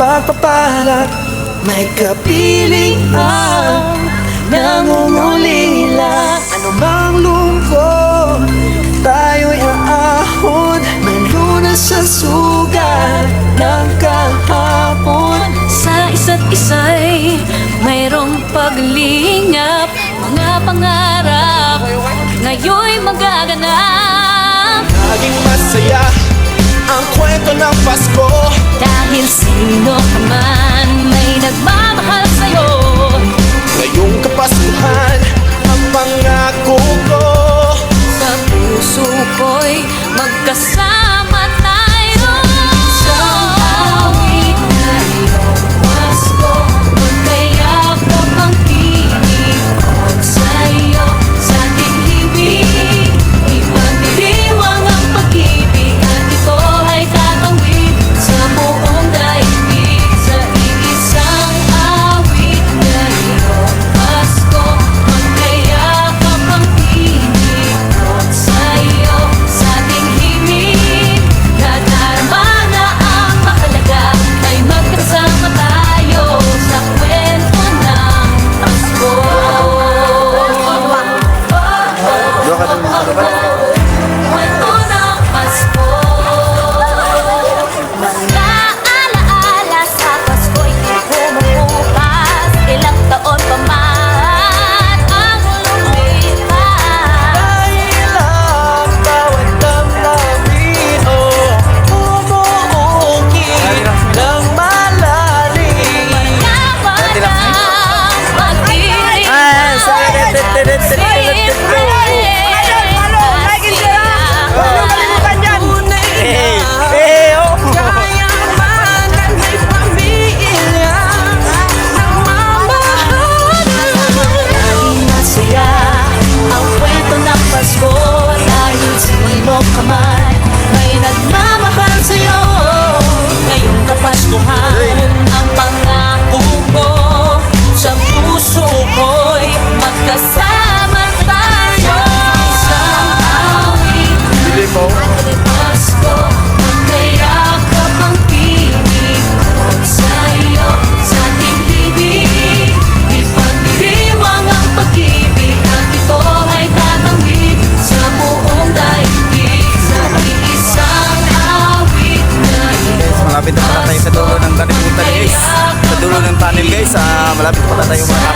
pagpapalat. May kapiling ang nangungulila. Ano mang lungkot, tayo'y aahon. May lunas sa sugat ng kahapon. Sa isa't isa'y mayroong paglingap. Mga pangarap ngayon'y magaganap. Naging masaya ang kwento ng Pasko, Dahil sino ka man may nagmamahal sa'yo. ngayong Kapaskuhan ang pangako ko. Sa puso ko'y magkasama tayo. Isang awit na iyong Pasko, magkayakap ang tinig ko sa'yo. Sa ating ibig, ipagdiriwang ang pag-ibig, at ito ay tatawid sa buong daigdig. Sa iisang awit na iyong Pasko, magkayakap ang tinig ko sa'yo. Sa ating himig, nadarama na ang mahalaga, ay magkasama tayo sa kwento ng Pasko. Kwento ng Pasko. Mga alaala sa Pasko'y bumubukas. Ilang taon pa man ang lumipas. Dahil ang bawat damdamin, bumuukit ng malalim. Yaman ang pag-ibig. Masaya ang kwento ng Pasko, dahil sino ka man may nagmamahal sa'yo. Ngayong Kapaskuhan ang pangako ko, sa puso ko'y magkasama tayo. Isang awit na Pasko, magkayakap ang tinig ko sa'yo. Sa ating ibig, ipagdiriwang ang pag-ibig, at ito ay tatawid sa buong daigdig. Sa iisang awit na iyong Malapit na pala tayo sa dulo ng kalimutan guys. Sa dulo ng tunnel guys, malapit pala tayo mga